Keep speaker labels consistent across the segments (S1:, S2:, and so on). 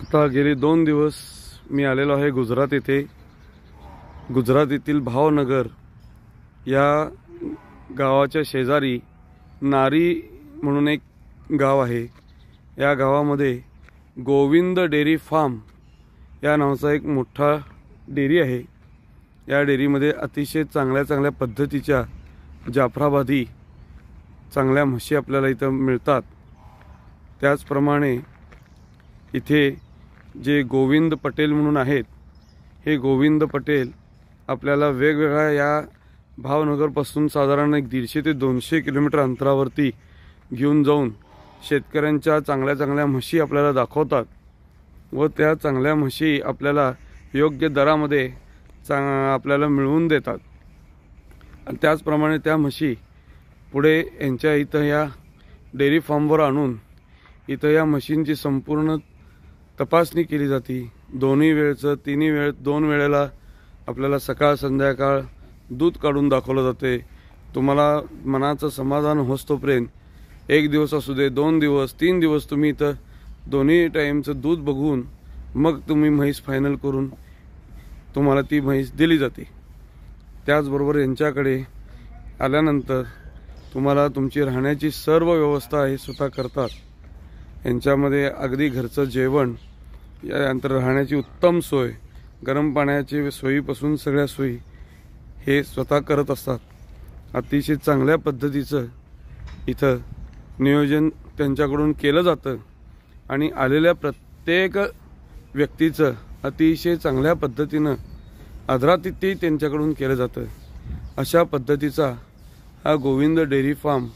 S1: आता गेली 2 दिवस मी आलेलो आहे गुजरात येथे। गुजरात येथील भावनगर या गावाच्या शेजारी नारी म्हणून एक गाव आहे। या गावामध्ये गोविंद डेअरी फार्म या नावाचा एक मोठा डेअरी आहे। या डेअरीमध्ये अतिशय चांगल्या पद्धतीच्या जाफराबादी चांगल्या म्हशी आपल्याला इथं मिळतात। त्याचप्रमाणे इथे जे गोविंद पटेल म्हणून आहेत, हे गोविंद पटेल आपल्याला वेगवेगळ्या या भावनगरपासून साधारण 150 ते 200 किलोमीटर अंतरावरती घेऊन जाऊन शेतकऱ्यांच्या चांगल्या म्हशी आपल्याला दाखवतात व त्या चांगल्या म्हशी आपल्याला योग्य दरामध्ये आपल्याला मिळवून देतात। आणि त्याचप्रमाणे त्या म्हशी पुढे यांच्या इथं या डेअरी फार्मवर आणून इथं या म्हशींची संपूर्ण तपासणी केली जाते। दोन्ही वेळचं 3 वेळ 2 वेळेला आपल्याला सकाळ संध्याकाळ दूध काढून दाखवलं जाते। तुम्हाला मनाचं समाधान होस्तोपर्यंत 1 दिवस असू दे, 2 दिवस, 3 दिवस तुम्ही इथं दोन्ही टाईमचं दूध बघून मग तुम्ही म्हैस फायनल करून तुम्हाला ती म्हैस दिली जाते। त्याचबरोबर यांच्याकडे आल्यानंतर तुम्हाला तुमची राहण्याची सर्व व्यवस्था हे स्वतः करतात। यांच्यामध्ये अगदी घरचं जेवण, यानंतर राहण्याची उत्तम सोय, गरम पाण्याची सोयीपासून सगळ्या सोयी हे स्वतः करत असतात। अतिशय चांगल्या पद्धतीचं इथं नियोजन त्यांच्याकडून केलं जातं आणि आलेल्या प्रत्येक व्यक्तीचं अतिशय चांगल्या पद्धतीनं आदरातिथ्य त्यांच्याकडून केलं जातं। अशा पद्धतीचा हा गोविंद डेअरी फार्म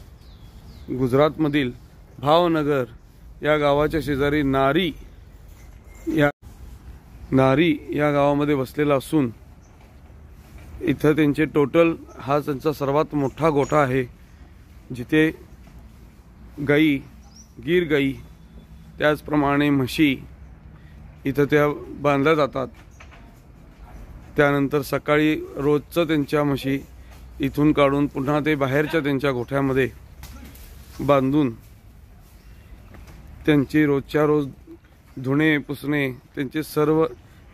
S1: गुजरातमधील भावनगर या गावाच्या शेजारी नारी या गावामध्ये वसलेला असून इथं त्यांचे टोटल हा त्यांचा सर्वात मोठा गोठा आहे, जिथे गाई, गीर गाई, त्याचप्रमाणे म्हशी इथं त्या बांधल्या जातात। त्यानंतर सकाळी रोजचं त्यांच्या म्हशी इथून काढून पुन्हा ते बाहेरच्या त्यांच्या गोठ्यामध्ये बांधून त्यांची रोजच्या रोज धुणे पुसणे, त्यांचे सर्व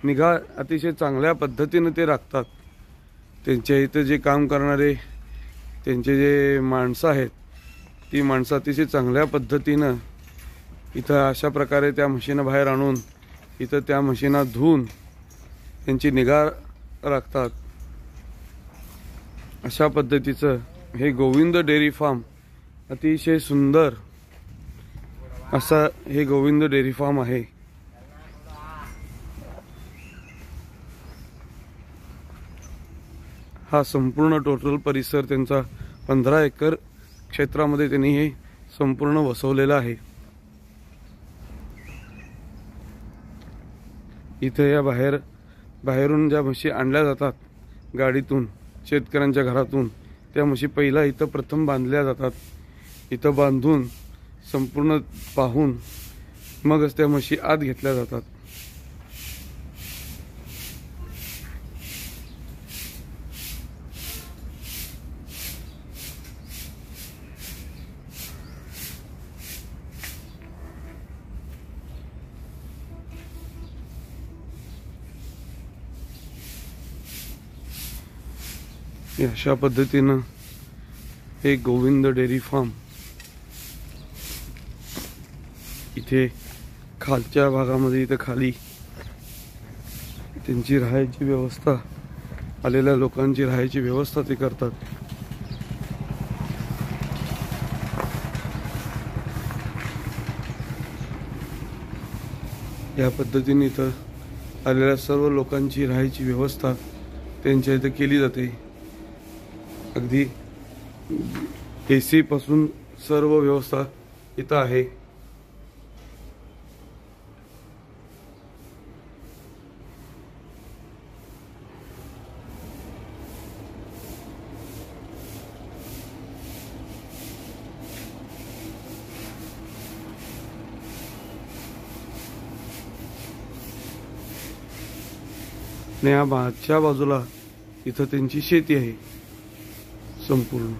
S1: निगा अतिशय चांगल्या पद्धतीने ते राखतात। त्यांच्या इथं जे काम करणारे त्यांचे जे माणसं आहेत, ती माणसं अतिशय चांगल्या पद्धतीनं इथं अशा प्रकारे त्या म्हशींना बाहेर आणून इथं त्या म्हशींना धुवून त्यांची निगा राखतात। अशा पद्धतीचं हे गोविंद डेअरी फार्म अतिशय सुंदर असा हे गोविंद डेअरी फार्म आहे। हा संपूर्ण टोटल परिसर त्यांचा 15 एकर क्षेत्रामध्ये त्यांनी हे संपूर्ण वसवलेलं आहे। इथे या बाहेरून ज्या म्हशी आणल्या जातात गाडीतून, शेतकऱ्यांच्या घरातून, त्या म्हशी पहिला इथं प्रथम बांधल्या जातात। इथं बांधून संपूर्ण पाहून मगच त्या म्हशी आत घेतल्या जातात। अशा पद्धतीनं हे गोविंद डेअरी फार्म इथे खालच्या भागामध्ये इथं खाली त्यांची राहायची व्यवस्था, आलेल्या लोकांची राहायची व्यवस्था ते करतात। या पद्धतीने इथं आलेल्या सर्व लोकांची राहायची व्यवस्था त्यांच्या इथं केली जाते। अगदी AC पासून सर्व व्यवस्था इथं आहे। आणि या मागच्या बाजूला इथं त्यांची शेती आहे संपूर्ण।